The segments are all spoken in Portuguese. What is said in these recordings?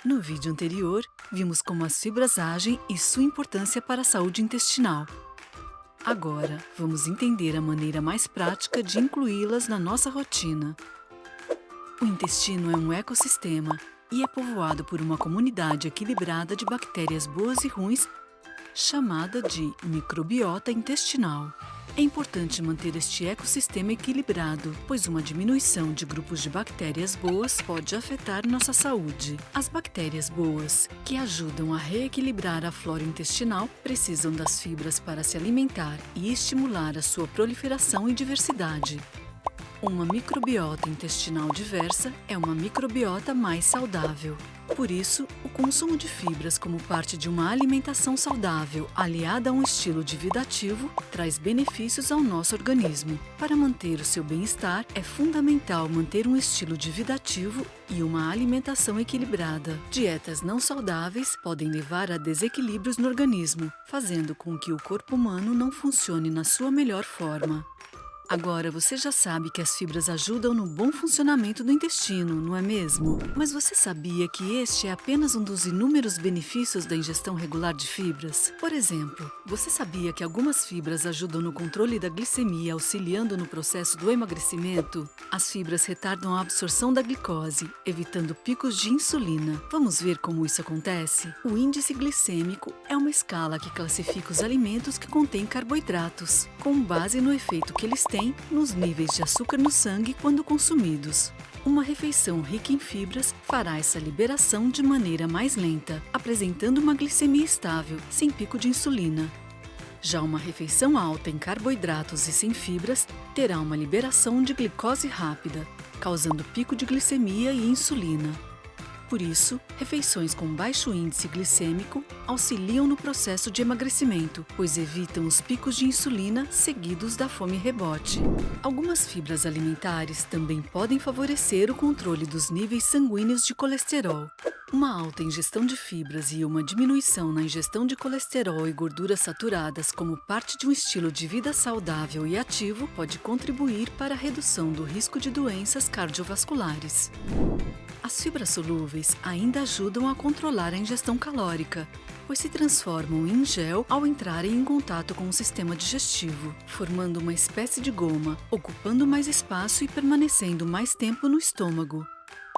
No vídeo anterior, vimos como as fibras agem e sua importância para a saúde intestinal. Agora, vamos entender a maneira mais prática de incluí-las na nossa rotina. O intestino é um ecossistema e é povoado por uma comunidade equilibrada de bactérias boas e ruins, chamada de microbiota intestinal. É importante manter este ecossistema equilibrado, pois uma diminuição de grupos de bactérias boas pode afetar nossa saúde. As bactérias boas, que ajudam a reequilibrar a flora intestinal, precisam das fibras para se alimentar e estimular a sua proliferação e diversidade. Uma microbiota intestinal diversa é uma microbiota mais saudável. Por isso, o consumo de fibras como parte de uma alimentação saudável, aliada a um estilo de vida ativo, traz benefícios ao nosso organismo. Para manter o seu bem-estar, é fundamental manter um estilo de vida ativo e uma alimentação equilibrada. Dietas não saudáveis podem levar a desequilíbrios no organismo, fazendo com que o corpo humano não funcione na sua melhor forma. Agora você já sabe que as fibras ajudam no bom funcionamento do intestino, não é mesmo? Mas você sabia que este é apenas um dos inúmeros benefícios da ingestão regular de fibras? Por exemplo, você sabia que algumas fibras ajudam no controle da glicemia, auxiliando no processo do emagrecimento? As fibras retardam a absorção da glicose, evitando picos de insulina. Vamos ver como isso acontece? O índice glicêmico é uma escala que classifica os alimentos que contêm carboidratos, com base no efeito que eles têm nos níveis de açúcar no sangue quando consumidos. Uma refeição rica em fibras fará essa liberação de maneira mais lenta, apresentando uma glicemia estável, sem pico de insulina. Já uma refeição alta em carboidratos e sem fibras terá uma liberação de glicose rápida, causando pico de glicemia e insulina. Por isso, refeições com baixo índice glicêmico auxiliam no processo de emagrecimento, pois evitam os picos de insulina seguidos da fome rebote. Algumas fibras alimentares também podem favorecer o controle dos níveis sanguíneos de colesterol. Uma alta ingestão de fibras e uma diminuição na ingestão de colesterol e gorduras saturadas como parte de um estilo de vida saudável e ativo pode contribuir para a redução do risco de doenças cardiovasculares. As fibras solúveis ainda ajudam a controlar a ingestão calórica, pois se transformam em gel ao entrarem em contato com o sistema digestivo, formando uma espécie de goma, ocupando mais espaço e permanecendo mais tempo no estômago.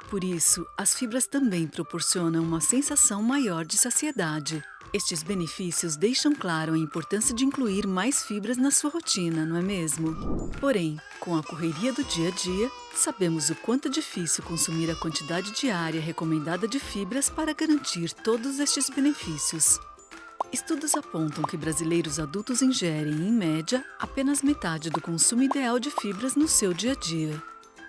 Por isso, as fibras também proporcionam uma sensação maior de saciedade. Estes benefícios deixam claro a importância de incluir mais fibras na sua rotina, não é mesmo? Porém, com a correria do dia a dia, sabemos o quanto é difícil consumir a quantidade diária recomendada de fibras para garantir todos estes benefícios. Estudos apontam que brasileiros adultos ingerem, em média, apenas metade do consumo ideal de fibras no seu dia a dia.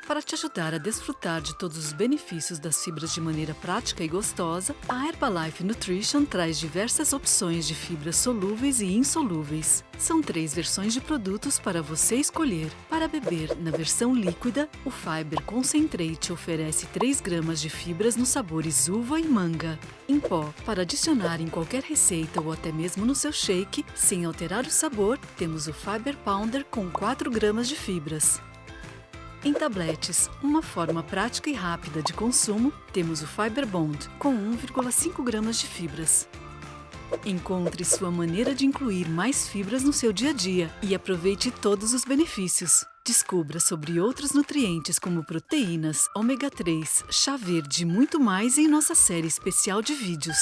Para te ajudar a desfrutar de todos os benefícios das fibras de maneira prática e gostosa, a Herbalife Nutrition traz diversas opções de fibras solúveis e insolúveis. São 3 versões de produtos para você escolher. Para beber na versão líquida, o Fiber Concentrate oferece 3 gramas de fibras nos sabores uva e manga. Em pó, para adicionar em qualquer receita ou até mesmo no seu shake, sem alterar o sabor, temos o Fiber Pounder com 4 gramas de fibras. Em tabletes, uma forma prática e rápida de consumo, temos o Fiber Bond, com 1,5 gramas de fibras. Encontre sua maneira de incluir mais fibras no seu dia a dia e aproveite todos os benefícios. Descubra sobre outros nutrientes como proteínas, ômega 3, chá verde e muito mais em nossa série especial de vídeos.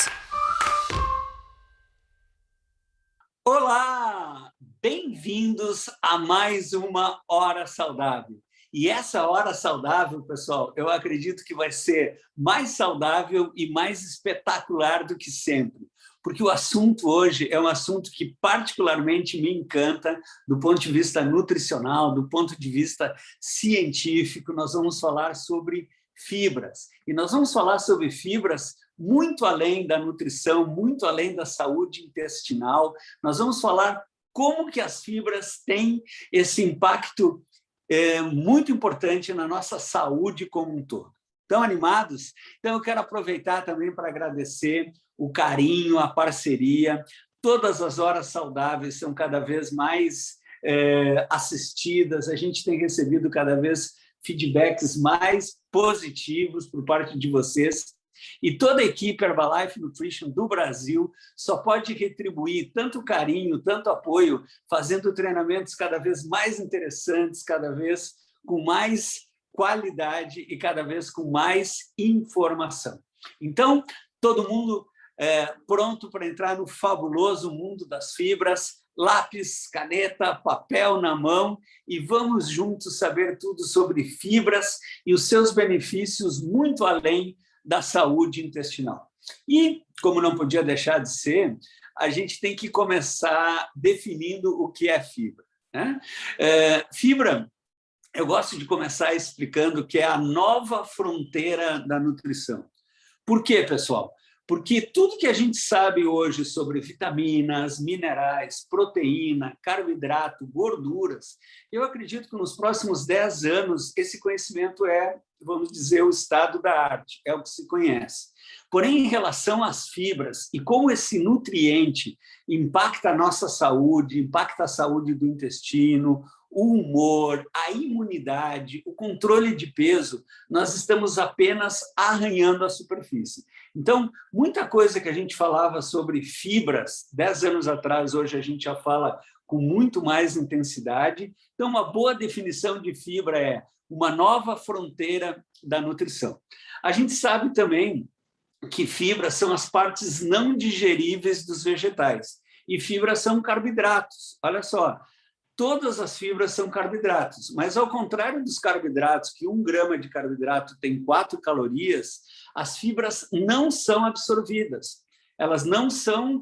Olá! Bem-vindos a mais uma Hora Saudável. E essa Hora Saudável, pessoal, eu acredito que vai ser mais saudável e mais espetacular do que sempre, porque o assunto hoje é um assunto que particularmente me encanta do ponto de vista nutricional, do ponto de vista científico. Nós vamos falar sobre fibras. E nós vamos falar sobre fibras muito além da nutrição, muito além da saúde intestinal. Nós vamos falar como que as fibras têm esse impacto muito importante na nossa saúde como um todo. Estão animados? Então, eu quero aproveitar também para agradecer o carinho, a parceria. Todas as horas saudáveis são cada vez mais assistidas, a gente tem recebido cada vez feedbacks mais positivos por parte de vocês. E toda a equipe Herbalife Nutrition do Brasil só pode retribuir tanto carinho, tanto apoio, fazendo treinamentos cada vez mais interessantes, cada vez com mais qualidade e cada vez com mais informação. Então, todo mundo pronto para entrar no fabuloso mundo das fibras, lápis, caneta, papel na mão e vamos juntos saber tudo sobre fibras e os seus benefícios muito além da saúde intestinal. E, como não podia deixar de ser, a gente tem que começar definindo o que é fibra, né? Fibra, eu gosto de começar explicando que é a nova fronteira da nutrição. Por quê, pessoal? Porque tudo que a gente sabe hoje sobre vitaminas, minerais, proteína, carboidrato, gorduras, eu acredito que nos próximos 10 anos esse conhecimento é, vamos dizer, o estado da arte, é o que se conhece. Porém, em relação às fibras e como esse nutriente impacta a nossa saúde, impacta a saúde do intestino, o humor, a imunidade, o controle de peso, nós estamos apenas arranhando a superfície. Então, muita coisa que a gente falava sobre fibras 10 anos atrás, hoje a gente já fala com muito mais intensidade. Então, uma boa definição de fibra é uma nova fronteira da nutrição. A gente sabe também que fibras são as partes não digeríveis dos vegetais e fibras são carboidratos. Olha só, todas as fibras são carboidratos, mas ao contrário dos carboidratos, que 1 grama de carboidrato tem 4 calorias, as fibras não são absorvidas, elas não são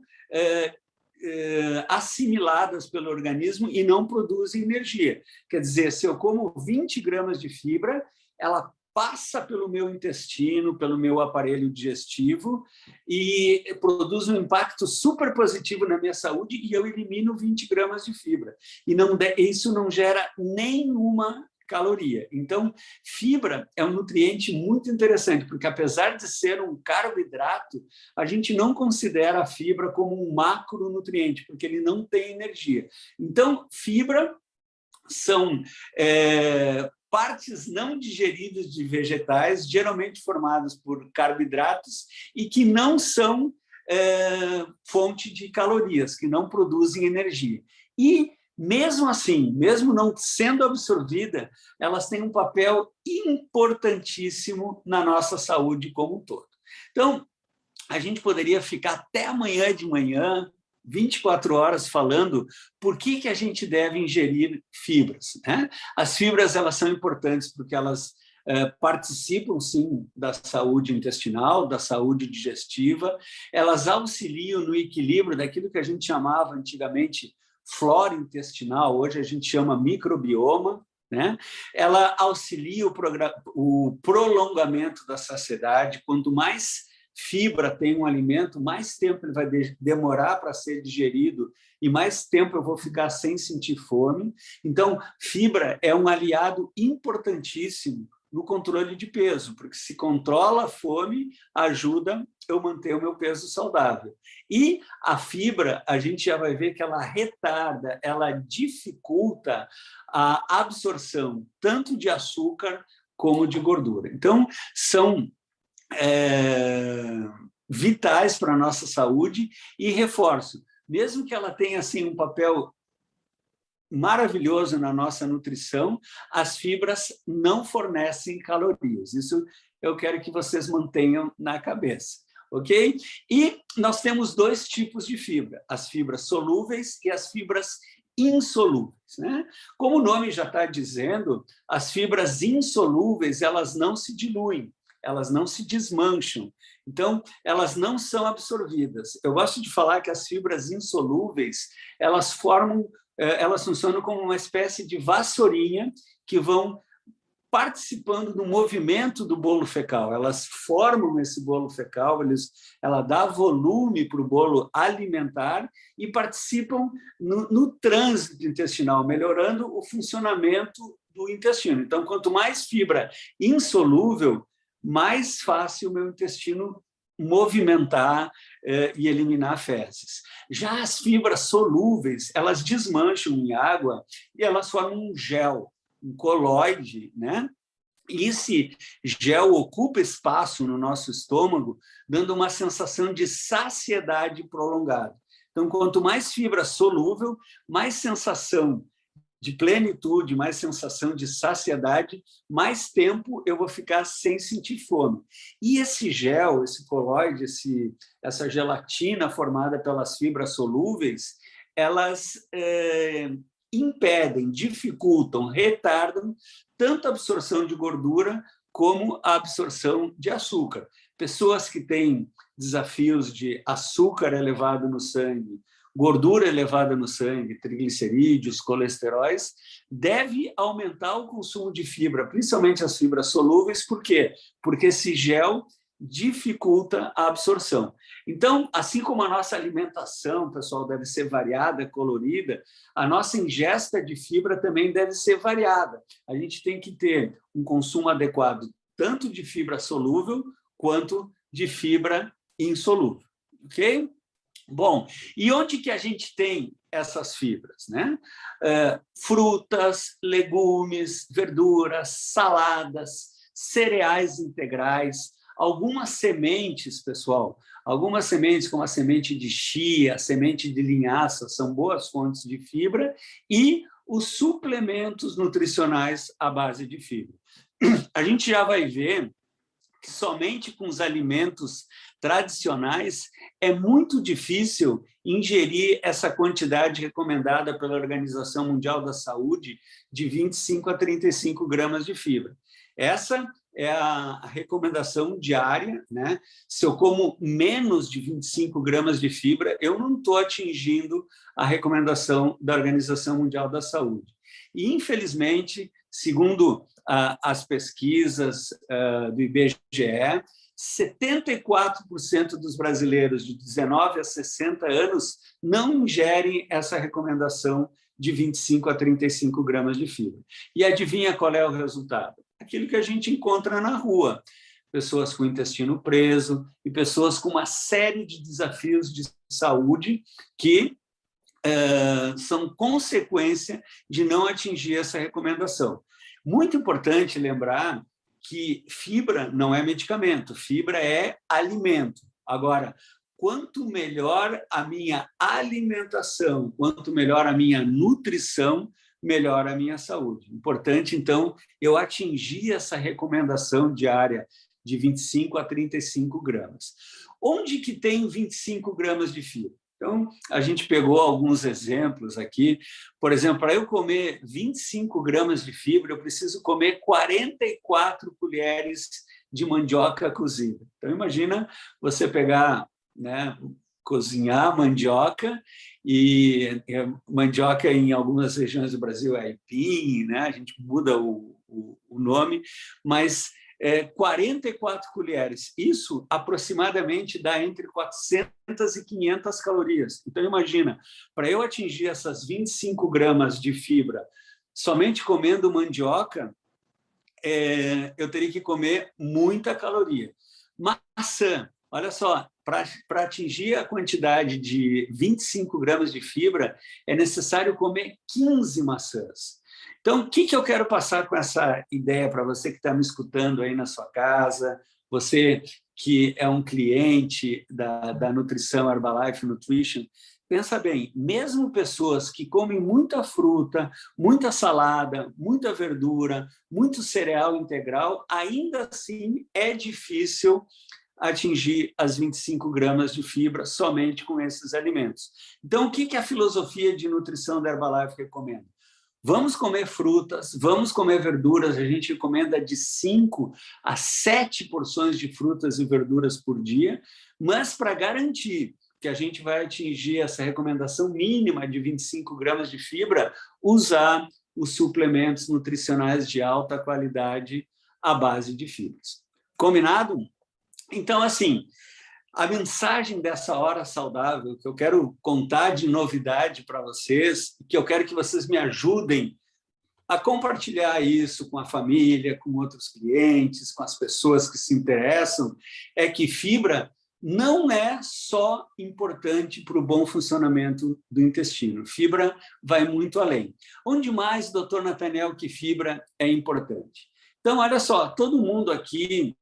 assimiladas pelo organismo e não produzem energia. Quer dizer, se eu como 20 gramas de fibra, ela passa pelo meu intestino, pelo meu aparelho digestivo e produz um impacto super positivo na minha saúde e eu elimino 20 gramas de fibra. E isso não gera nenhuma caloria. Então, fibra é um nutriente muito interessante, porque apesar de ser um carboidrato, a gente não considera a fibra como um macronutriente, porque ele não tem energia. Então, fibra são partes não digeridas de vegetais, geralmente formadas por carboidratos e que não são fonte de calorias, que não produzem energia. E, mesmo assim, mesmo não sendo absorvida, elas têm um papel importantíssimo na nossa saúde como um todo. Então, a gente poderia ficar até amanhã de manhã, 24 horas falando por que a gente deve ingerir fibras, né? As fibras elas são importantes porque elas participam, sim, da saúde intestinal, da saúde digestiva, elas auxiliam no equilíbrio daquilo que a gente chamava antigamente flora intestinal, hoje a gente chama microbioma, né? Ela auxilia o prolongamento da saciedade, quanto mais fibra tem um alimento, mais tempo ele vai demorar para ser digerido e mais tempo eu vou ficar sem sentir fome. Então, fibra é um aliado importantíssimo no controle de peso, porque se controla a fome, ajuda eu manter o meu peso saudável. E a fibra, a gente já vai ver que ela retarda, ela dificulta a absorção tanto de açúcar como de gordura. Então, são vitais para a nossa saúde e reforço, mesmo que ela tenha assim, um papel maravilhoso na nossa nutrição, as fibras não fornecem calorias. Isso eu quero que vocês mantenham na cabeça, ok? E nós temos 2 tipos de fibra, as fibras solúveis e as fibras insolúveis, né? Como o nome já está dizendo, as fibras insolúveis, elas não se diluem, elas não se desmancham, então elas não são absorvidas. Eu gosto de falar que as fibras insolúveis, elas funcionam como uma espécie de vassourinha que vão participando do movimento do bolo fecal. Elas formam esse bolo fecal, ela dá volume para o bolo alimentar e participam no trânsito intestinal, melhorando o funcionamento do intestino. Então, quanto mais fibra insolúvel, mais fácil o meu intestino movimentar e eliminar fezes. Já as fibras solúveis, elas desmancham em água e elas formam um gel, um colóide, né? E esse gel ocupa espaço no nosso estômago, dando uma sensação de saciedade prolongada. Então, quanto mais fibra solúvel, mais sensação de plenitude, mais sensação de saciedade, mais tempo eu vou ficar sem sentir fome. E esse gel, esse colóide, essa gelatina formada pelas fibras solúveis, elas impedem, dificultam, retardam tanto a absorção de gordura como a absorção de açúcar. Pessoas que têm desafios de açúcar elevado no sangue, gordura elevada no sangue, triglicerídeos, colesteróis, deve aumentar o consumo de fibra, principalmente as fibras solúveis. Por quê? Porque esse gel dificulta a absorção. Então, assim como a nossa alimentação, pessoal, deve ser variada, colorida, a nossa ingesta de fibra também deve ser variada. A gente tem que ter um consumo adequado, tanto de fibra solúvel quanto de fibra insolúvel. Ok? Bom, e onde que a gente tem essas fibras, né? Frutas, legumes, verduras, saladas, cereais integrais, algumas sementes, pessoal, algumas sementes como a semente de chia, a semente de linhaça, são boas fontes de fibra, e os suplementos nutricionais à base de fibra. A gente já vai ver que somente com os alimentos tradicionais é muito difícil ingerir essa quantidade recomendada pela Organização Mundial da Saúde de 25 a 35 gramas de fibra. Essa é a recomendação diária, né? Se eu como menos de 25 gramas de fibra, eu não estou atingindo a recomendação da Organização Mundial da Saúde. E, infelizmente, segundo as pesquisas do IBGE, 74% dos brasileiros de 19 a 60 anos não ingerem essa recomendação de 25 a 35 gramas de fibra. E adivinha qual é o resultado? Aquilo que a gente encontra na rua. Pessoas com o intestino preso e pessoas com uma série de desafios de saúde que são consequência de não atingir essa recomendação. Muito importante lembrar que fibra não é medicamento, fibra é alimento. Agora, quanto melhor a minha alimentação, quanto melhor a minha nutrição, melhor a minha saúde. Importante, então, eu atingir essa recomendação diária de 25 a 35 gramas. Onde que tem 25 gramas de fibra? Então, a gente pegou alguns exemplos aqui. Por exemplo, para eu comer 25 gramas de fibra, eu preciso comer 44 colheres de mandioca cozida. Então, imagina você pegar, né, cozinhar mandioca, e mandioca em algumas regiões do Brasil é aipim, né? A gente muda o nome, mas 44 colheres. Isso aproximadamente dá entre 400 e 500 calorias. Então, imagina, para eu atingir essas 25 gramas de fibra somente comendo mandioca, eu teria que comer muita caloria. Maçã, olha só, para atingir a quantidade de 25 gramas de fibra, é necessário comer 15 maçãs. Então, o que eu quero passar com essa ideia para você que está me escutando aí na sua casa, você que é um cliente da Nutrição Herbalife Nutrition? Pensa bem, mesmo pessoas que comem muita fruta, muita salada, muita verdura, muito cereal integral, ainda assim é difícil atingir as 25 gramas de fibra somente com esses alimentos. Então, o que a filosofia de nutrição da Herbalife recomenda? Vamos comer frutas, vamos comer verduras, a gente recomenda de 5 a 7 porções de frutas e verduras por dia, mas para garantir que a gente vai atingir essa recomendação mínima de 25 gramas de fibra, usar os suplementos nutricionais de alta qualidade à base de fibras. Combinado? Então, assim, a mensagem dessa hora saudável que eu quero contar de novidade para vocês, que eu quero que vocês me ajudem a compartilhar isso com a família, com outros clientes, com as pessoas que se interessam, é que fibra não é só importante para o bom funcionamento do intestino. Fibra vai muito além. Onde mais, doutor Nathaniel, que fibra é importante? Então, olha só, todo mundo aqui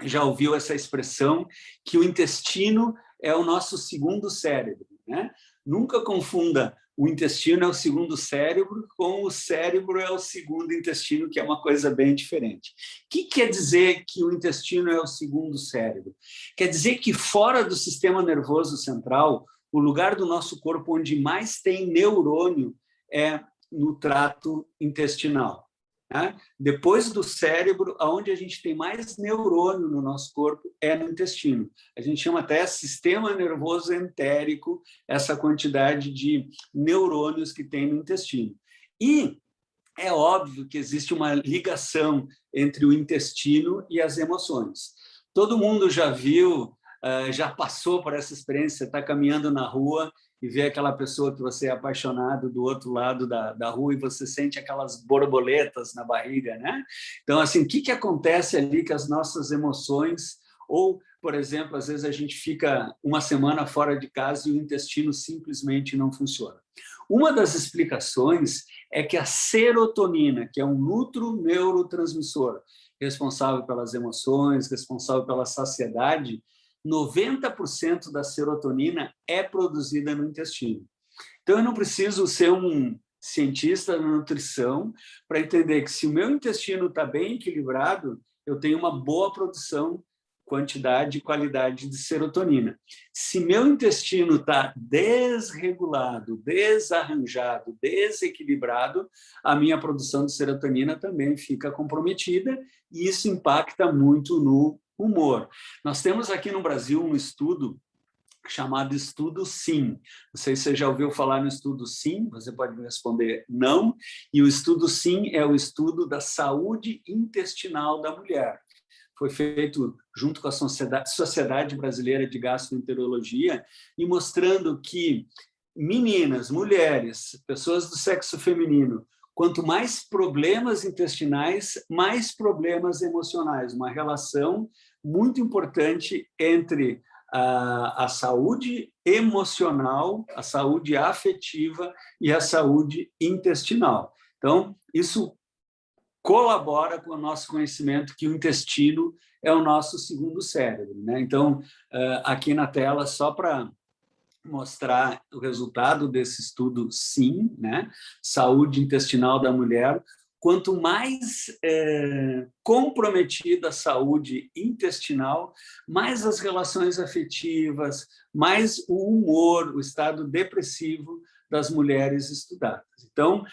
já ouviu essa expressão que o intestino é o nosso segundo cérebro, né? Nunca confunda o intestino é o segundo cérebro com o cérebro é o segundo intestino, que é uma coisa bem diferente. O que quer dizer que o intestino é o segundo cérebro? Quer dizer que fora do sistema nervoso central, o lugar do nosso corpo onde mais tem neurônio é no trato intestinal. Né? Depois do cérebro, aonde a gente tem mais neurônio no nosso corpo é no intestino. A gente chama até sistema nervoso entérico essa quantidade de neurônios que tem no intestino. E é óbvio que existe uma ligação entre o intestino e as emoções. Todo mundo já viu, já passou por essa experiência, está caminhando na rua e vê aquela pessoa que você é apaixonado do outro lado da rua e você sente aquelas borboletas na barriga, né? Então, assim, o que acontece ali com as nossas emoções? Ou, por exemplo, às vezes a gente fica uma semana fora de casa e o intestino simplesmente não funciona. Uma das explicações é que a serotonina, que é um neurotransmissor responsável pelas emoções, responsável pela saciedade, 90% da serotonina é produzida no intestino. Então, eu não preciso ser um cientista da nutrição para entender que se o meu intestino está bem equilibrado, eu tenho uma boa produção, quantidade e qualidade de serotonina. Se meu intestino está desregulado, desarranjado, desequilibrado, a minha produção de serotonina também fica comprometida e isso impacta muito no humor. Nós temos aqui no Brasil um estudo chamado Estudo SIM. Não sei se você já ouviu falar no Estudo SIM, você pode me responder não. E o Estudo SIM é o estudo da saúde intestinal da mulher. Foi feito junto com a Sociedade Brasileira de Gastroenterologia e mostrando que meninas, mulheres, pessoas do sexo feminino, quanto mais problemas intestinais, mais problemas emocionais. Uma relação muito importante entre a saúde emocional, a saúde afetiva e a saúde intestinal. Então, isso colabora com o nosso conhecimento que o intestino é o nosso segundo cérebro, né? Então, aqui na tela, só para mostrar o resultado desse estudo, sim, né? Saúde intestinal da mulher. Quanto mais comprometida a saúde intestinal, mais as relações afetivas, mais o humor, o estado depressivo das mulheres estudadas. Então,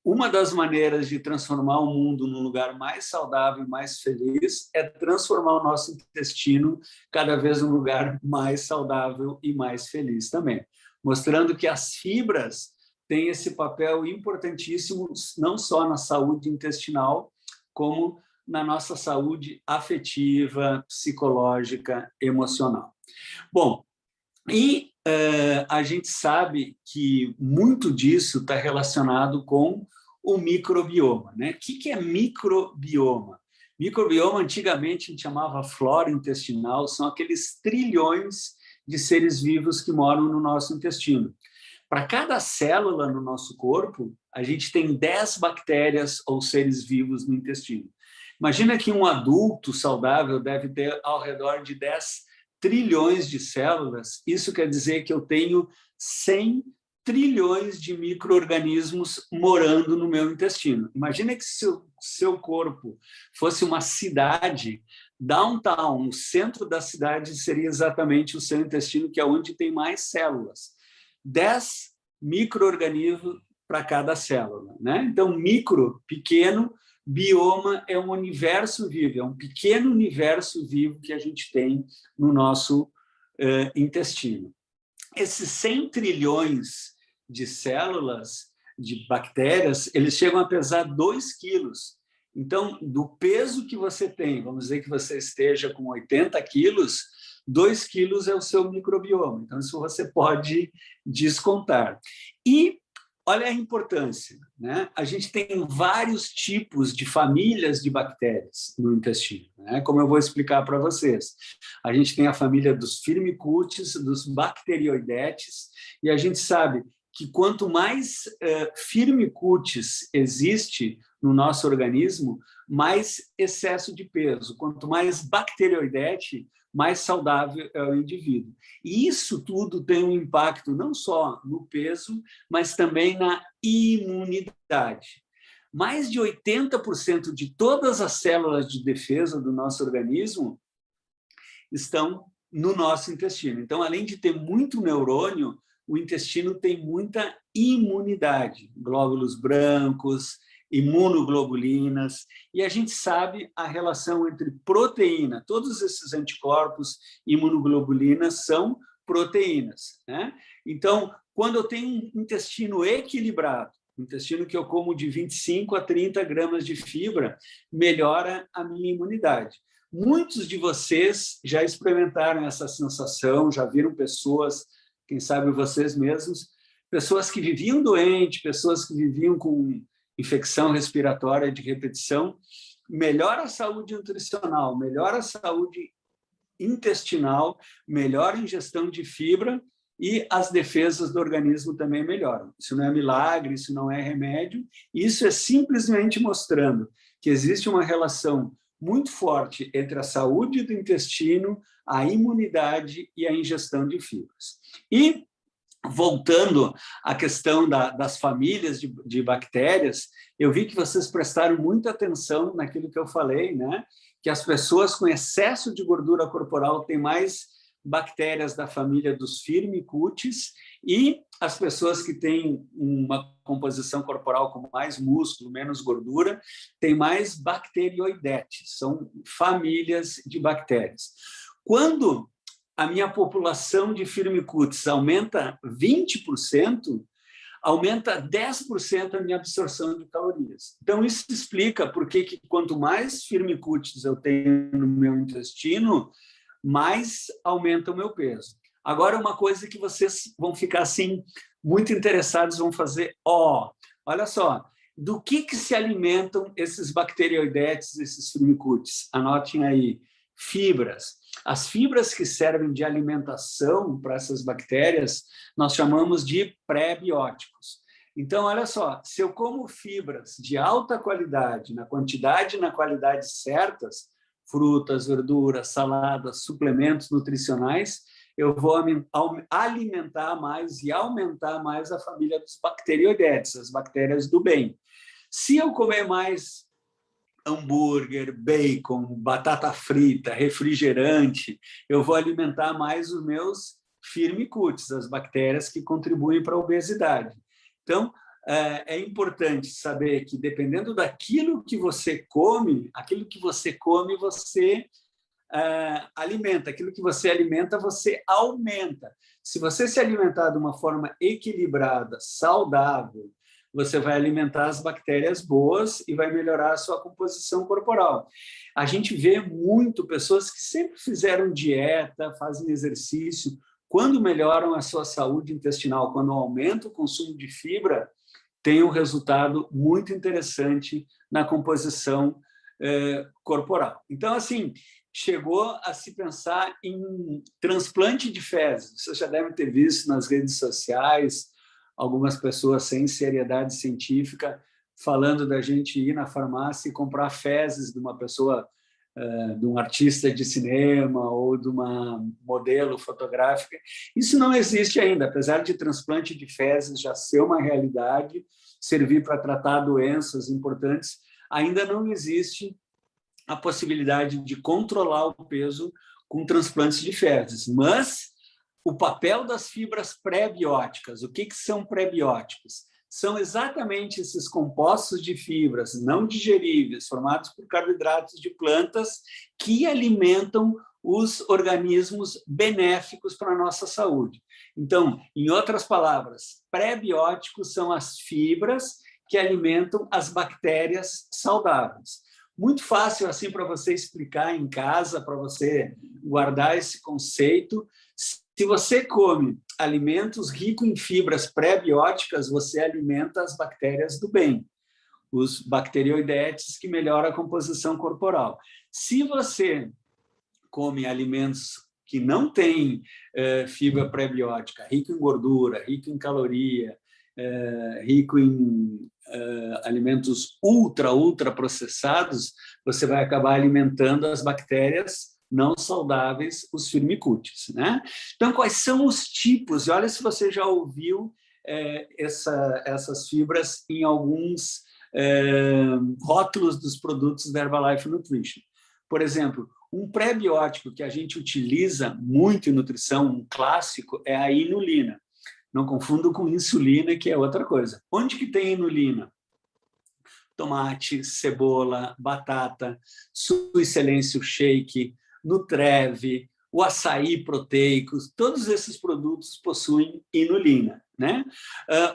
uma das maneiras de transformar o mundo num lugar mais saudável e mais feliz é transformar o nosso intestino cada vez num lugar mais saudável e mais feliz também, mostrando que as fibras têm esse papel importantíssimo não só na saúde intestinal, como na nossa saúde afetiva, psicológica, emocional. Bom, e a gente sabe que muito disso está relacionado com o microbioma, né? O que é microbioma? Microbioma, antigamente, a gente chamava flora intestinal, são aqueles trilhões de seres vivos que moram no nosso intestino. Para cada célula no nosso corpo, a gente tem 10 bactérias ou seres vivos no intestino. Imagina que um adulto saudável deve ter ao redor de 10 trilhões de células, isso quer dizer que eu tenho 100 trilhões de micro-organismos morando no meu intestino. Imagina que se o seu corpo fosse uma cidade, downtown, o centro da cidade seria exatamente o seu intestino, que é onde tem mais células. 10 micro-organismos para cada célula, né? Então, micro, pequeno, bioma é um universo vivo, é um pequeno universo vivo que a gente tem no nosso intestino. Esses 100 trilhões de células, de bactérias, eles chegam a pesar 2 quilos. Então, do peso que você tem, vamos dizer que você esteja com 80 quilos, 2 quilos é o seu microbioma. Então, isso você pode descontar. E olha a importância, né? A gente tem vários tipos de famílias de bactérias no intestino, né? Como eu vou explicar para vocês. A gente tem a família dos Firmicutes, dos Bacteroidetes, e a gente sabe que quanto mais Firmicutes existe no nosso organismo, mais excesso de peso. Quanto mais bacteroidete, mais saudável é o indivíduo. E isso tudo tem um impacto não só no peso, mas também na imunidade. Mais de 80% de todas as células de defesa do nosso organismo estão no nosso intestino. Então, além de ter muito neurônio, o intestino tem muita imunidade, glóbulos brancos, imunoglobulinas, e a gente sabe a relação entre proteína, todos esses anticorpos, imunoglobulinas, são proteínas, né? Então, quando eu tenho um intestino equilibrado, um intestino que eu como de 25 a 30 gramas de fibra, melhora a minha imunidade. Muitos de vocês já experimentaram essa sensação, já viram pessoas, quem sabe vocês mesmos, pessoas que viviam doentes, pessoas que viviam com infecção respiratória de repetição, melhora a saúde nutricional, melhora a saúde intestinal, melhora a ingestão de fibra e as defesas do organismo também melhoram. Isso não é milagre, isso não é remédio, isso é simplesmente mostrando que existe uma relação muito forte entre a saúde do intestino, a imunidade e a ingestão de fibras. E voltando à questão das famílias de bactérias, eu vi que vocês prestaram muita atenção naquilo que eu falei, né? Que as pessoas com excesso de gordura corporal têm mais bactérias da família dos Firmicutes e as pessoas que têm uma composição corporal com mais músculo, menos gordura, têm mais bacteroidetes, são famílias de bactérias. Quando a minha população de Firmicutes aumenta 20%, aumenta 10% a minha absorção de calorias. Então, isso explica por que quanto mais Firmicutes eu tenho no meu intestino, mais aumenta o meu peso. Agora, uma coisa que vocês vão ficar assim muito interessados, vão fazer, olha só, do que se alimentam esses bacteroidetes, esses Firmicutes? Anotem aí, fibras. As fibras que servem de alimentação para essas bactérias, nós chamamos de pré-bióticos. Então, olha só, se eu como fibras de alta qualidade, na quantidade e na qualidade certas, frutas, verduras, saladas, suplementos nutricionais, eu vou alimentar mais e aumentar mais a família dos bacteroidetes, as bactérias do bem. Se eu comer mais hambúrguer, bacon, batata frita, refrigerante, eu vou alimentar mais os meus Firmicutes, as bactérias que contribuem para a obesidade. Então, é importante saber que, dependendo daquilo que você come, você alimenta. Aquilo que você alimenta, você aumenta. Se você se alimentar de uma forma equilibrada, saudável, você vai alimentar as bactérias boas e vai melhorar a sua composição corporal. A gente vê muito pessoas que sempre fizeram dieta, fazem exercício, quando melhoram a sua saúde intestinal, quando aumentam o consumo de fibra, tem um resultado muito interessante na composição corporal. Então, assim, chegou a se pensar em transplante de fezes. Você já deve ter visto nas redes sociais algumas pessoas sem seriedade científica falando da gente ir na farmácia e comprar fezes de uma pessoa, de um artista de cinema ou de uma modelo fotográfica. Isso não existe ainda, apesar de transplante de fezes já ser uma realidade, servir para tratar doenças importantes, ainda não existe a possibilidade de controlar o peso com transplantes de fezes. Mas o papel das fibras pré-bióticas, o que são pré-bióticos? São exatamente esses compostos de fibras não digeríveis, formados por carboidratos de plantas, que alimentam os organismos benéficos para a nossa saúde. Então, em outras palavras, pré-bióticos são as fibras que alimentam as bactérias saudáveis. Muito fácil assim para você explicar em casa, para você guardar esse conceito. Se você come alimentos ricos em fibras pré-bióticas, você alimenta as bactérias do bem, os bacteroidetes que melhoram a composição corporal. Se você come alimentos que não têm fibra pré-biótica, rico em gordura, rico em caloria, rico em alimentos ultra processados, você vai acabar alimentando as bactérias não saudáveis, os firmicutes, né? Então, quais são os tipos? E olha se você já ouviu essas fibras em alguns rótulos dos produtos da Herbalife Nutrition. Por exemplo, um pré-biótico que a gente utiliza muito em nutrição, um clássico, é a inulina. Não confundo com insulina, que é outra coisa. Onde que tem inulina? Tomate, cebola, batata, Sui Silêncio Shake, Nutreve, o açaí proteico, todos esses produtos possuem inulina, né?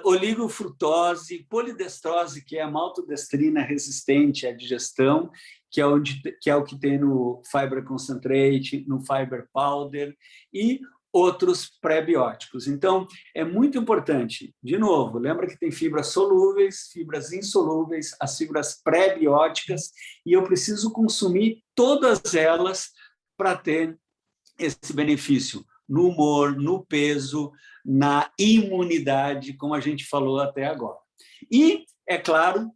Oligofrutose, polidestrose, que é a maltodestrina resistente à digestão, que é o que tem no Fiber Concentrate, no Fiber Powder e outros pré-bióticos. Então, é muito importante, de novo, lembra que tem fibras solúveis, fibras insolúveis, as fibras pré-bióticas, e eu preciso consumir todas elas para ter esse benefício no humor, no peso, na imunidade, como a gente falou até agora. E, é claro,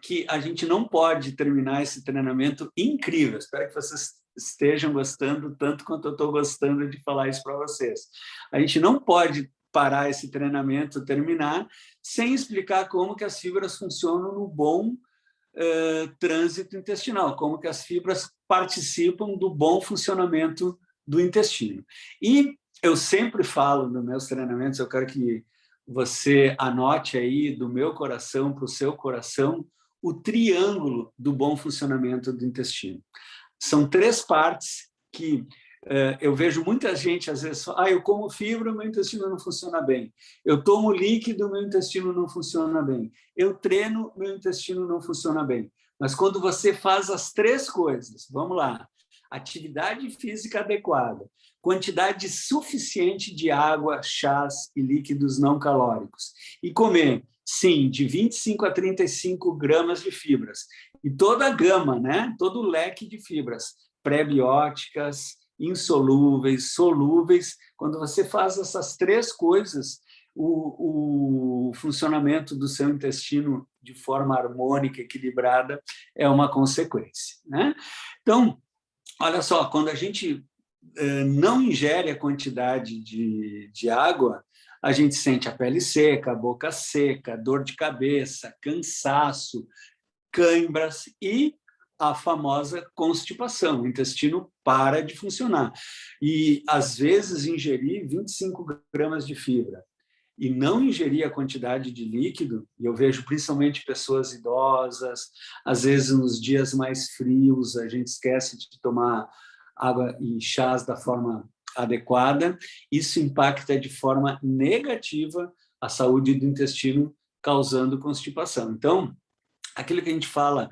que a gente não pode terminar esse treinamento incrível. Espero que vocês estejam gostando tanto quanto eu estou gostando de falar isso para vocês. A gente não pode parar esse treinamento, terminar, sem explicar como que as fibras funcionam no bom trânsito intestinal, como que as fibras participam do bom funcionamento do intestino. E eu sempre falo nos meus treinamentos, eu quero que você anote aí do meu coração para o seu coração, o triângulo do bom funcionamento do intestino. São 3 partes que eu vejo muita gente, às vezes, eu como fibra, meu intestino não funciona bem. Eu tomo líquido, meu intestino não funciona bem. Eu treino, meu intestino não funciona bem. Mas quando você faz as 3 coisas, vamos lá, atividade física adequada, quantidade suficiente de água, chás e líquidos não calóricos, e comer, sim, de 25 a 35 gramas de fibras, e toda a gama, né? Todo o leque de fibras, pré-bióticas, insolúveis, solúveis. Quando você faz essas 3 coisas, o funcionamento do seu intestino de forma harmônica, equilibrada, é uma consequência, né? Então, olha só, quando a gente não ingere a quantidade de água, a gente sente a pele seca, a boca seca, dor de cabeça, cansaço, cãibras e a famosa constipação. O intestino para de funcionar. E, às vezes, ingerir 25 gramas de fibra e não ingerir a quantidade de líquido, e eu vejo principalmente pessoas idosas, às vezes nos dias mais frios, a gente esquece de tomar água e chás da forma adequada, isso impacta de forma negativa a saúde do intestino, causando constipação. Então, aquilo que a gente fala,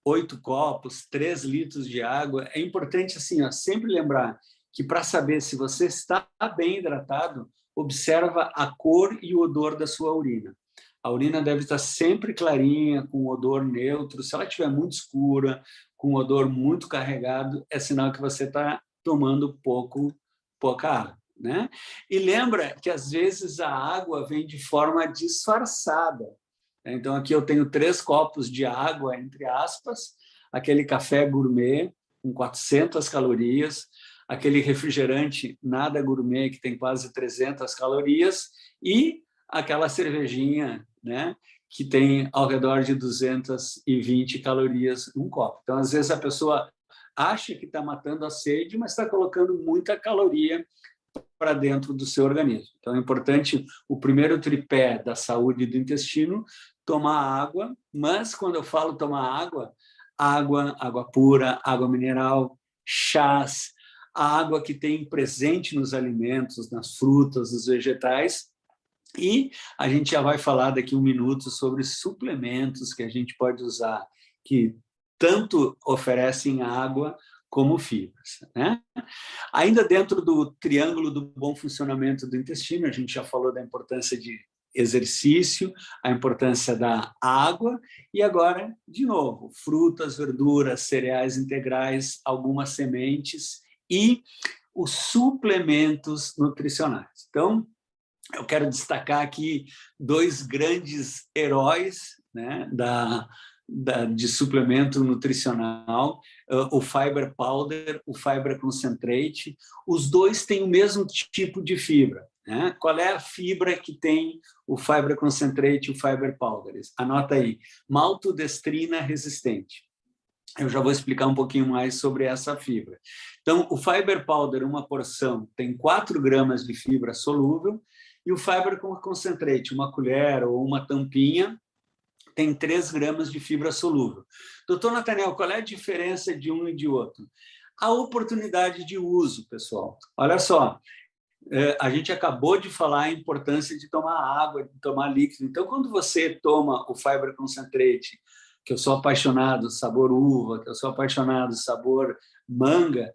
8 copos, 3 litros de água, é importante assim, sempre lembrar que para saber se você está bem hidratado, observa a cor e o odor da sua urina. A urina deve estar sempre clarinha, com odor neutro. Se ela estiver muito escura, com odor muito carregado, é sinal que você está tomando pouca água, né? E lembra que, às vezes, a água vem de forma disfarçada. Então, aqui eu tenho 3 copos de água, entre aspas, aquele café gourmet com 400 calorias, aquele refrigerante nada gourmet que tem quase 300 calorias e aquela cervejinha, né, que tem ao redor de 220 calorias num copo. Então, às vezes, a pessoa acha que está matando a sede, mas está colocando muita caloria para dentro do seu organismo. Então, é importante o primeiro tripé da saúde do intestino, tomar água, mas quando eu falo tomar água, água pura, água mineral, chás, a água que tem presente nos alimentos, nas frutas, nos vegetais, e a gente já vai falar daqui um minuto sobre suplementos que a gente pode usar, que tanto oferecem água como fibras, né? Ainda dentro do triângulo do bom funcionamento do intestino, a gente já falou da importância de exercício, a importância da água, e agora, de novo, frutas, verduras, cereais integrais, algumas sementes e os suplementos nutricionais. Então, eu quero destacar aqui 2 grandes heróis, né, de suplemento nutricional, o Fiber Powder, o Fiber Concentrate, os dois têm o mesmo tipo de fibra, né? Qual é a fibra que tem o Fiber Concentrate e o Fiber Powder? Anota aí, maltodestrina resistente. Eu já vou explicar um pouquinho mais sobre essa fibra. Então, o Fiber Powder, uma porção, tem 4 gramas de fibra solúvel, e o Fiber Concentrate, uma colher ou uma tampinha, tem 3 gramas de fibra solúvel. Doutor Nathaniel, qual é a diferença de um e de outro? A oportunidade de uso, pessoal. Olha só, a gente acabou de falar a importância de tomar água, de tomar líquido. Então, quando você toma o Fiber Concentrate, que eu sou apaixonado, sabor uva, que eu sou apaixonado, sabor manga,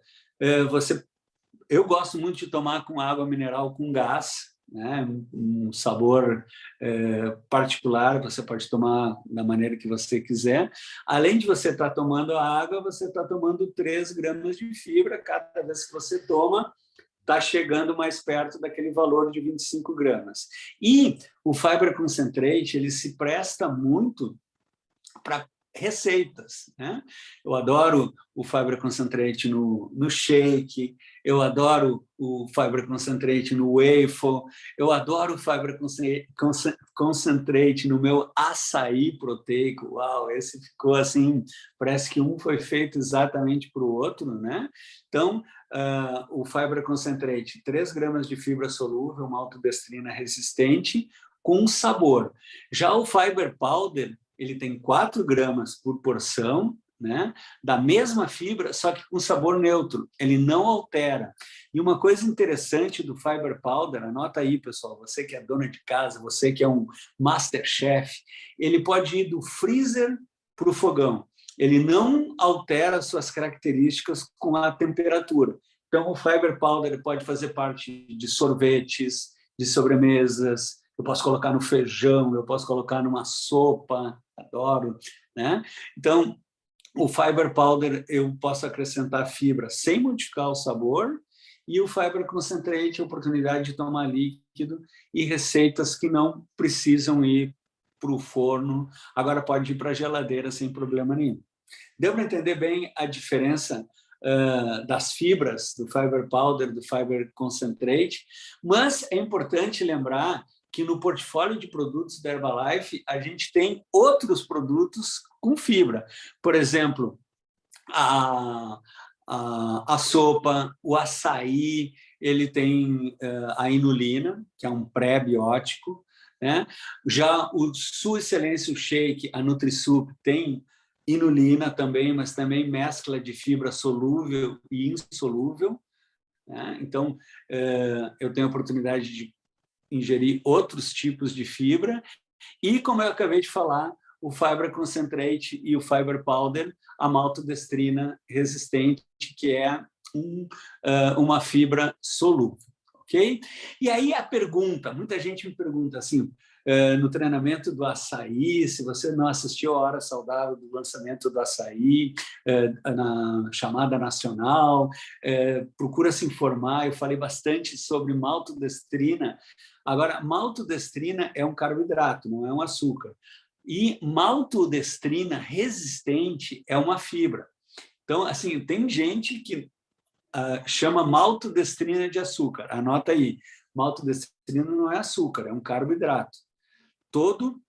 eu gosto muito de tomar com água mineral com gás, né? Um sabor particular, você pode tomar da maneira que você quiser. Além de você estar tomando a água, você está tomando 3 gramas de fibra. Cada vez que você toma, está chegando mais perto daquele valor de 25 gramas. E o Fiber Concentrate, ele se presta muito para receitas, né? Eu adoro o Fiber Concentrate no shake, eu adoro o Fiber Concentrate no waffle, eu adoro o Fiber Concentrate no meu açaí proteico. Uau, esse ficou assim, parece que um foi feito exatamente para o outro, né? Então, o Fiber Concentrate, 3 gramas de fibra solúvel, maltodestrina resistente, com sabor. Já o Fiber Powder, ele tem 4 gramas por porção, né, da mesma fibra, só que com sabor neutro, ele não altera. E uma coisa interessante do Fiber Powder, anota aí, pessoal, você que é dona de casa, você que é um master chef, ele pode ir do freezer para o fogão. Ele não altera suas características com a temperatura. Então, o Fiber Powder pode fazer parte de sorvetes, de sobremesas, eu posso colocar no feijão, eu posso colocar numa sopa, adoro, né? Então, o Fiber Powder, eu posso acrescentar fibra sem modificar o sabor, e o Fiber Concentrate, a oportunidade de tomar líquido, e receitas que não precisam ir para o forno, agora pode ir para a geladeira sem problema nenhum. Deu para entender bem a diferença das fibras do Fiber Powder, do Fiber Concentrate, mas é importante lembrar que no portfólio de produtos da Herbalife, a gente tem outros produtos com fibra. Por exemplo, a sopa, o açaí, ele tem a inulina, que é um pré-biótico, né? Já o Sua Excelência o Shake, a NutriSup, tem inulina também, mas também mescla de fibra solúvel e insolúvel, né? Então, eu tenho a oportunidade de ingerir outros tipos de fibra, e, como eu acabei de falar, o Fiber Concentrate e o Fiber Powder, a maltodestrina resistente, que é uma fibra solúvel, ok? E aí a pergunta, muita gente me pergunta assim, no treinamento do açaí, se você não assistiu a Hora Saudável do lançamento do açaí, na chamada nacional, procura se informar, eu falei bastante sobre maltodestrina. Agora, maltodestrina é um carboidrato, não é um açúcar. E maltodestrina resistente é uma fibra. Então, assim, tem gente que chama maltodestrina de açúcar. Anota aí, maltodestrina não é açúcar, é um carboidrato. Todo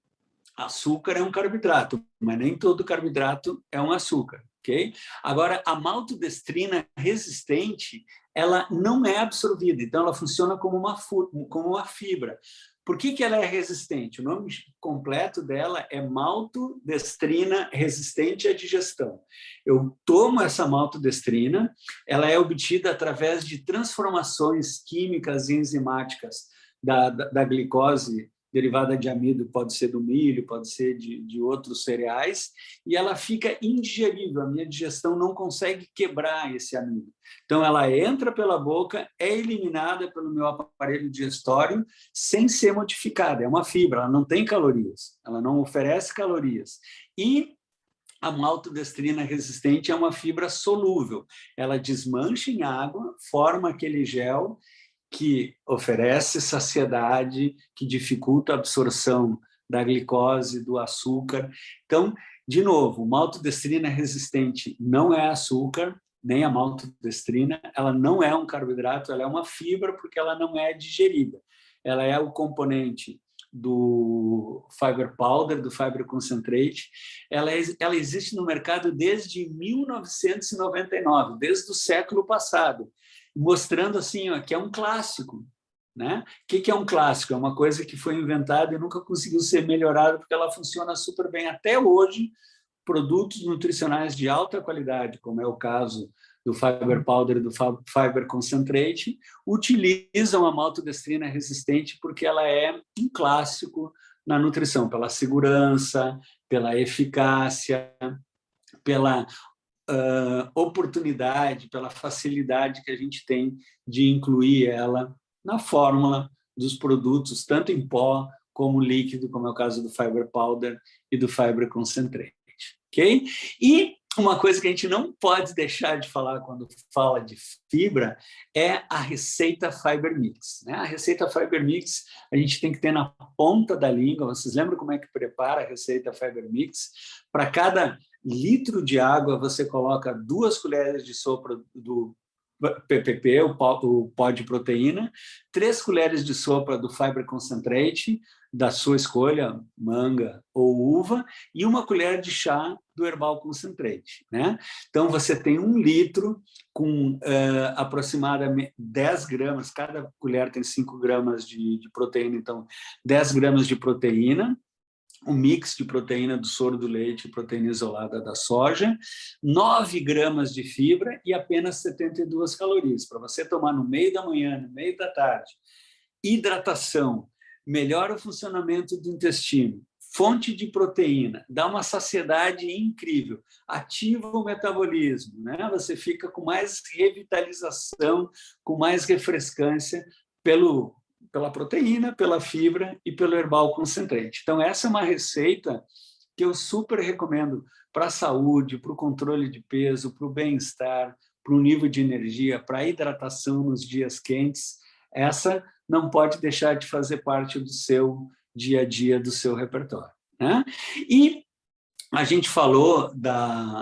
açúcar é um carboidrato, mas nem todo carboidrato é um açúcar, ok? Agora, a maltodestrina resistente, ela não é absorvida, então ela funciona como uma fibra. Por que ela é resistente? O nome completo dela é maltodestrina resistente à digestão. Eu tomo essa maltodestrina, ela é obtida através de transformações químicas e enzimáticas da glicose derivada de amido, pode ser do milho, pode ser de outros cereais, e ela fica indigerível, a minha digestão não consegue quebrar esse amido. Então, ela entra pela boca, é eliminada pelo meu aparelho digestório, sem ser modificada, é uma fibra, ela não tem calorias, ela não oferece calorias. E a maltodestrina resistente é uma fibra solúvel, ela desmancha em água, forma aquele gel, que oferece saciedade, que dificulta a absorção da glicose, do açúcar. Então, de novo, maltodestrina resistente não é açúcar, nem a maltodestrina, ela não é um carboidrato, ela é uma fibra porque ela não é digerida. Ela é o componente do fiber powder, do fiber concentrate. Ela existe no mercado desde 1999, desde o século passado, mostrando assim, ó, que é um clássico. Né? O que é um clássico? É uma coisa que foi inventada e nunca conseguiu ser melhorada porque ela funciona super bem até hoje. Produtos nutricionais de alta qualidade, como é o caso do fiber powder e do fiber concentrate, utilizam a maltodestrina resistente porque ela é um clássico na nutrição, pela segurança, pela eficácia, pela oportunidade, pela facilidade que a gente tem de incluir ela na fórmula dos produtos, tanto em pó como líquido, como é o caso do fiber powder e do fiber concentrate. Okay? E uma coisa que a gente não pode deixar de falar quando fala de fibra é a receita Fiber Mix. Né? A receita Fiber Mix a gente tem que ter na ponta da língua. Vocês lembram como é que prepara a receita Fiber Mix? Para cada litro de água, você coloca 2 colheres de sopa do PPP, o pó de proteína, 3 colheres de sopa do Fiber Concentrate, da sua escolha, manga ou uva, e 1 colher de chá do Herbal Concentrate. Né? Então, você tem 1 litro com aproximadamente 10 gramas, cada colher tem 5 gramas de proteína, então 10 gramas de proteína, um mix de proteína do soro do leite e proteína isolada da soja, 9 gramas de fibra e apenas 72 calorias, para você tomar no meio da manhã, no meio da tarde. Hidratação, melhora o funcionamento do intestino, fonte de proteína, dá uma saciedade incrível, ativa o metabolismo, né? Você fica com mais revitalização, com mais refrescância pela proteína, pela fibra e pelo Herbal Concentrate. Então, essa é uma receita que eu super recomendo para a saúde, para o controle de peso, para o bem-estar, para o nível de energia, para a hidratação nos dias quentes. Essa não pode deixar de fazer parte do seu dia a dia, do seu repertório. Né? E a gente falou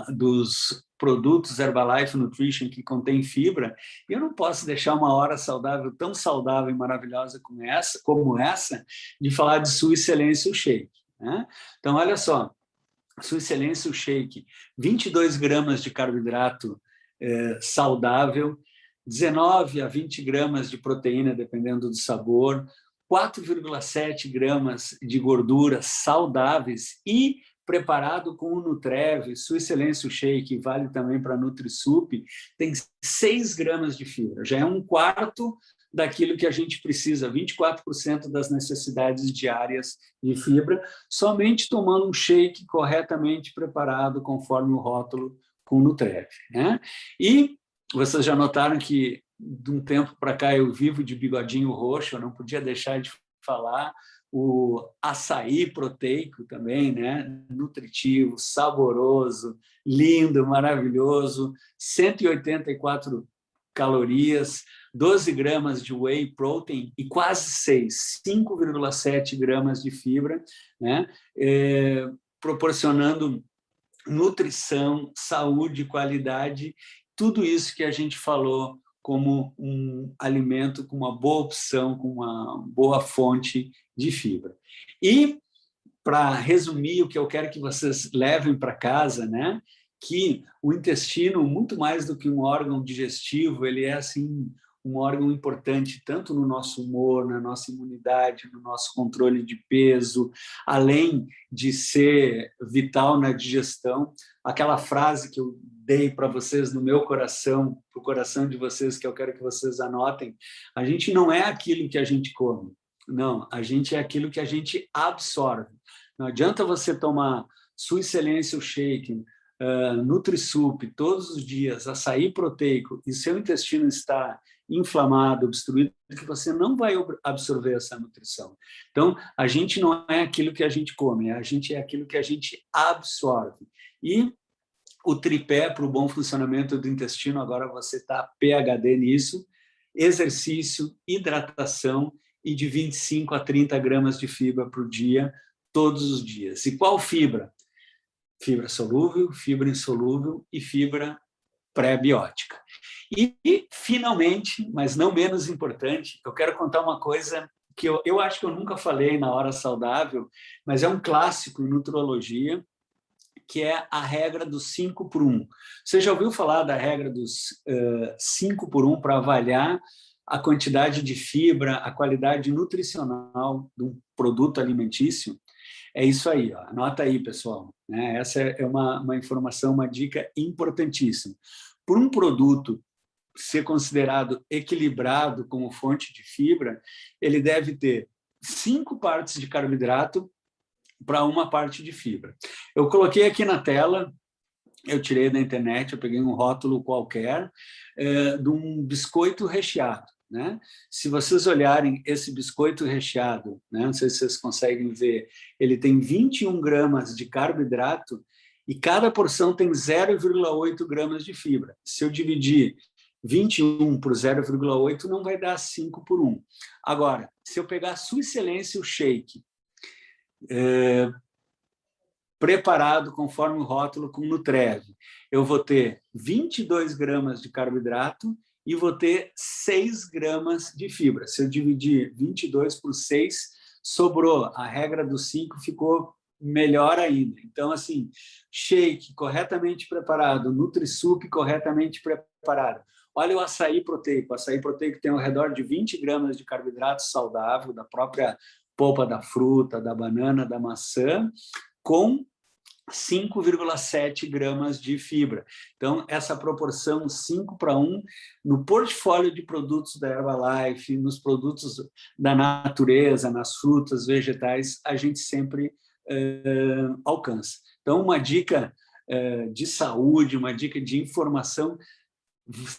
dos produtos Herbalife Nutrition que contém fibra, e eu não posso deixar uma hora saudável, tão saudável e maravilhosa como essa, de falar de Sua Excelência o Shake. Né? Então, olha só, Sua Excelência o Shake, 22 gramas de carboidrato saudável, 19 a 20 gramas de proteína, dependendo do sabor, 4,7 gramas de gorduras saudáveis e preparado com o Nutrev, Sua Excelência o Shake, vale também para NutriSup, tem 6 gramas de fibra, já é 1/4 daquilo que a gente precisa, 24% das necessidades diárias de fibra, somente tomando um shake corretamente preparado, conforme o rótulo com o Nutrev. Né? E vocês já notaram que, de um tempo para cá, eu vivo de bigodinho roxo, eu não podia deixar de falar o açaí proteico também, né? Nutritivo, saboroso, lindo, maravilhoso, 184 calorias, 12 gramas de whey protein e quase 5,7 gramas de fibra, né? Proporcionando nutrição, saúde, qualidade, tudo isso que a gente falou como um alimento com uma boa opção, com uma boa fonte de fibra. E, para resumir, o que eu quero que vocês levem para casa, né, que o intestino, muito mais do que um órgão digestivo, ele é assim um órgão importante tanto no nosso humor, na nossa imunidade, no nosso controle de peso, além de ser vital na digestão. Aquela frase que eu dei para vocês no meu coração, para o coração de vocês, que eu quero que vocês anotem, a gente não é aquilo que a gente come, não, a gente é aquilo que a gente absorve. Não adianta você tomar Sua Excelência o Shake, NutriSup todos os dias, açaí proteico, e seu intestino está inflamado, obstruído, que você não vai absorver essa nutrição. Então, a gente não é aquilo que a gente come, a gente é aquilo que a gente absorve. E o tripé para o bom funcionamento do intestino, agora você está PhD nisso, exercício, hidratação e de 25 a 30 gramas de fibra por dia, todos os dias. E qual fibra? Fibra solúvel, fibra insolúvel e fibra pré-biótica. E, finalmente, mas não menos importante, eu quero contar uma coisa que eu acho que eu nunca falei na Hora Saudável, mas é um clássico em nutrologia, que é a regra dos 5 por 1. Você já ouviu falar da regra dos 5 por 1 para avaliar a quantidade de fibra, a qualidade nutricional de um produto alimentício? É isso aí, ó. Anota aí, pessoal. Né? Essa é uma informação, uma dica importantíssima. Por um produto ser considerado equilibrado como fonte de fibra, ele deve ter 5 partes de carboidrato para uma parte de fibra. Eu coloquei aqui na tela, eu tirei da internet, eu peguei um rótulo qualquer de um biscoito recheado. Né? Se vocês olharem esse biscoito recheado, né? Não sei se vocês conseguem ver, ele tem 21 gramas de carboidrato e cada porção tem 0,8 gramas de fibra. Se eu dividir 21 por 0,8, não vai dar 5 por 1. Agora, se eu pegar a Sua Excelência o shake, preparado conforme o rótulo com Nutrev, eu vou ter 22 gramas de carboidrato e vou ter 6 gramas de fibra. Se eu dividir 22 por 6, sobrou. A regra dos 5 ficou melhor ainda. Então, assim, shake corretamente preparado, NutriSup corretamente preparado. Olha o açaí proteico. O açaí proteico tem ao redor de 20 gramas de carboidrato saudável, da própria polpa da fruta, da banana, da maçã, com 5,7 gramas de fibra. Então, essa proporção 5 para 1, no portfólio de produtos da Herbalife, nos produtos da natureza, nas frutas, vegetais, a gente sempre alcança. Então, uma dica de saúde, uma dica de informação,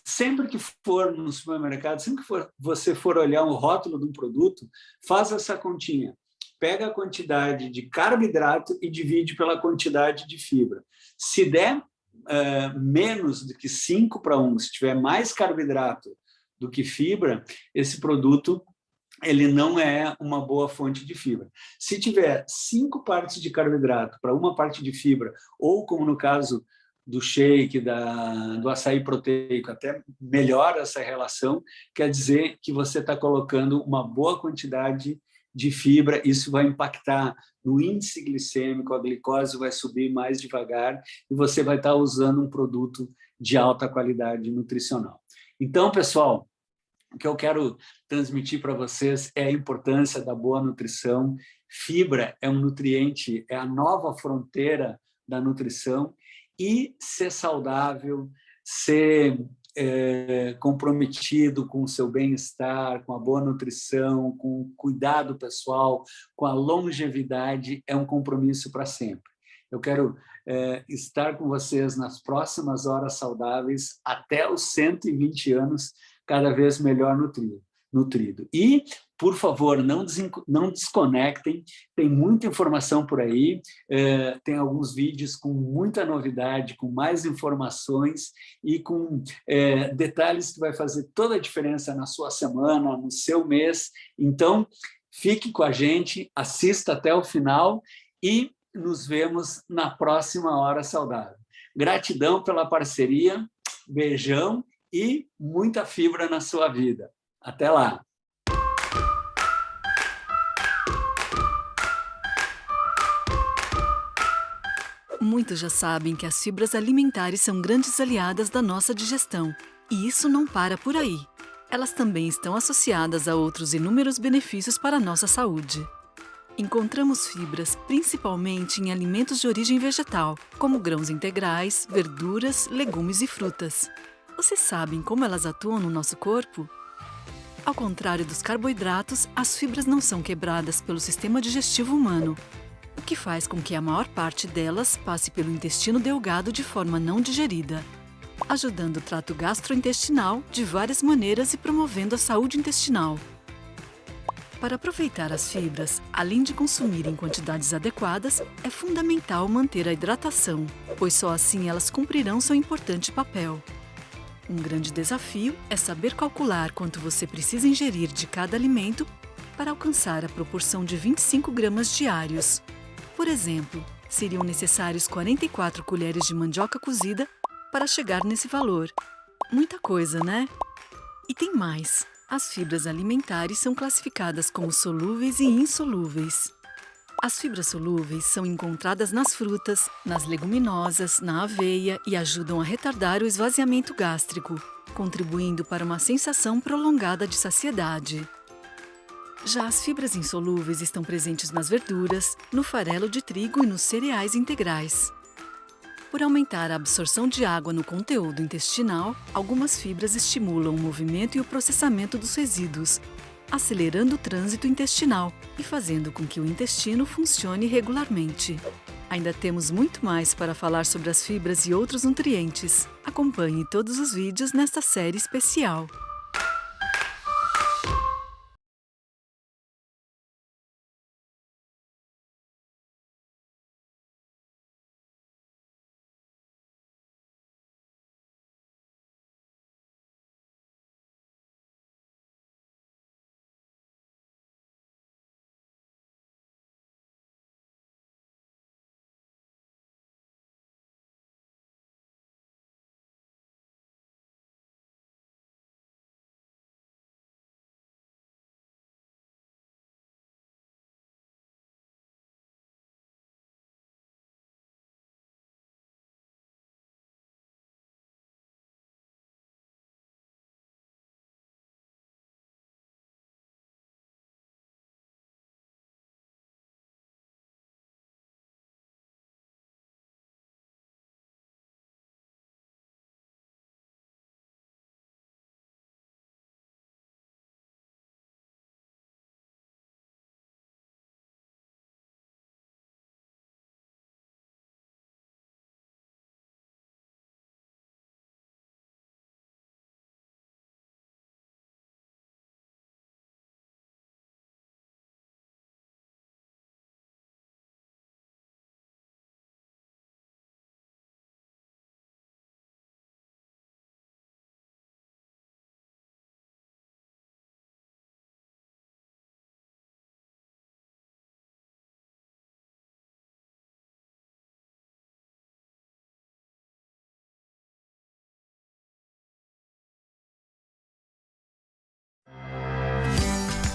sempre que for no supermercado, sempre que você for olhar o rótulo de um produto, faz essa continha. Pega a quantidade de carboidrato e divide pela quantidade de fibra. Se der menos do que 5 para 1, se tiver mais carboidrato do que fibra, esse produto ele não é uma boa fonte de fibra. Se tiver 5 partes de carboidrato para uma parte de fibra, ou como no caso do shake, do açaí proteico, até melhora essa relação, quer dizer que você está colocando uma boa quantidade de fibra, isso vai impactar no índice glicêmico, a glicose vai subir mais devagar e você vai estar usando um produto de alta qualidade nutricional. Então, pessoal, o que eu quero transmitir para vocês é a importância da boa nutrição. Fibra é um nutriente, é a nova fronteira da nutrição, e ser saudável, ser comprometido com o seu bem-estar, com a boa nutrição, com o cuidado pessoal, com a longevidade, é um compromisso para sempre. Eu quero estar com vocês nas próximas Horas Saudáveis até os 120 anos, cada vez melhor nutrido. E, por favor, não desconectem, tem muita informação por aí, tem alguns vídeos com muita novidade, com mais informações e com detalhes que vai fazer toda a diferença na sua semana, no seu mês. Então, fique com a gente, assista até o final e nos vemos na próxima Hora Saudável. Gratidão pela parceria, beijão e muita fibra na sua vida. Até lá! Muitos já sabem que as fibras alimentares são grandes aliadas da nossa digestão. E isso não para por aí. Elas também estão associadas a outros inúmeros benefícios para a nossa saúde. Encontramos fibras principalmente em alimentos de origem vegetal, como grãos integrais, verduras, legumes e frutas. Vocês sabem como elas atuam no nosso corpo? Ao contrário dos carboidratos, as fibras não são quebradas pelo sistema digestivo humano, o que faz com que a maior parte delas passe pelo intestino delgado de forma não digerida, ajudando o trato gastrointestinal de várias maneiras e promovendo a saúde intestinal. Para aproveitar as fibras, além de consumir em quantidades adequadas, é fundamental manter a hidratação, pois só assim elas cumprirão seu importante papel. Um grande desafio é saber calcular quanto você precisa ingerir de cada alimento para alcançar a proporção de 25 gramas diários. Por exemplo, seriam necessários 44 colheres de mandioca cozida para chegar nesse valor. Muita coisa, né? E tem mais. As fibras alimentares são classificadas como solúveis e insolúveis. As fibras solúveis são encontradas nas frutas, nas leguminosas, na aveia e ajudam a retardar o esvaziamento gástrico, contribuindo para uma sensação prolongada de saciedade. Já as fibras insolúveis estão presentes nas verduras, no farelo de trigo e nos cereais integrais. Por aumentar a absorção de água no conteúdo intestinal, algumas fibras estimulam o movimento e o processamento dos resíduos, acelerando o trânsito intestinal e fazendo com que o intestino funcione regularmente. Ainda temos muito mais para falar sobre as fibras e outros nutrientes. Acompanhe todos os vídeos nesta série especial.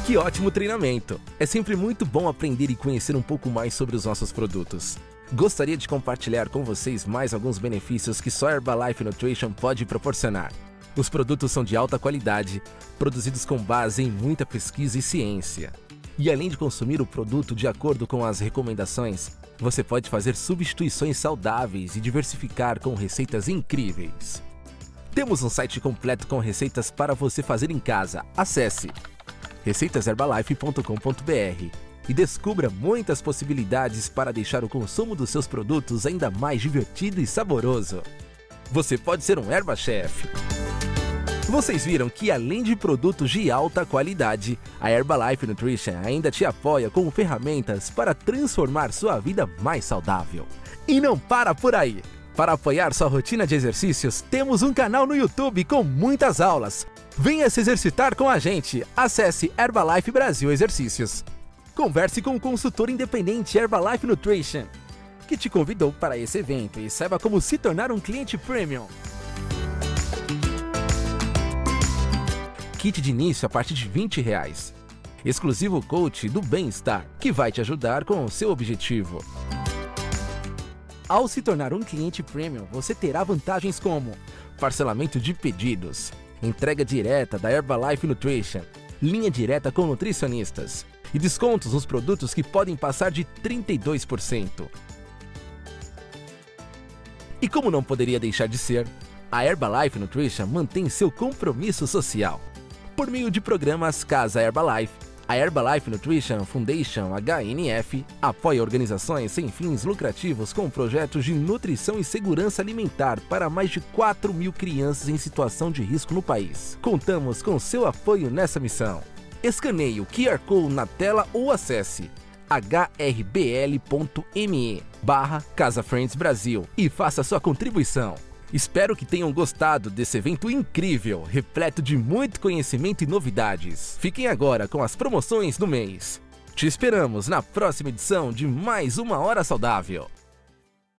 Que ótimo treinamento! É sempre muito bom aprender e conhecer um pouco mais sobre os nossos produtos. Gostaria de compartilhar com vocês mais alguns benefícios que só Herbalife Nutrition pode proporcionar. Os produtos são de alta qualidade, produzidos com base em muita pesquisa e ciência. E além de consumir o produto de acordo com as recomendações, você pode fazer substituições saudáveis e diversificar com receitas incríveis. Temos um site completo com receitas para você fazer em casa. Acesse receitaserbalife.com.br e descubra muitas possibilidades para deixar o consumo dos seus produtos ainda mais divertido e saboroso. Você pode ser um Herbachef. Vocês viram que além de produtos de alta qualidade, a Herbalife Nutrition ainda te apoia com ferramentas para transformar sua vida mais saudável. E não para por aí! Para apoiar sua rotina de exercícios, temos um canal no YouTube com muitas aulas. Venha se exercitar com a gente. Acesse Herbalife Brasil Exercícios. Converse com o consultor independente Herbalife Nutrition, que te convidou para esse evento, e saiba como se tornar um cliente premium. Kit de início a partir de R$20. Exclusivo coach do bem-estar, que vai te ajudar com o seu objetivo. Ao se tornar um cliente premium, você terá vantagens como parcelamento de pedidos, entrega direta da Herbalife Nutrition, linha direta com nutricionistas e descontos nos produtos que podem passar de 32%. E como não poderia deixar de ser, a Herbalife Nutrition mantém seu compromisso social. Por meio de programas Casa Herbalife, a Herbalife Nutrition Foundation HNF apoia organizações sem fins lucrativos com projetos de nutrição e segurança alimentar para mais de 4.000 crianças em situação de risco no país. Contamos com seu apoio nessa missão. Escaneie o QR Code na tela ou acesse hrbl.me/Casa Friends Brasil e faça sua contribuição. Espero que tenham gostado desse evento incrível, repleto de muito conhecimento e novidades. Fiquem agora com as promoções do mês. Te esperamos na próxima edição de Mais uma Hora Saudável.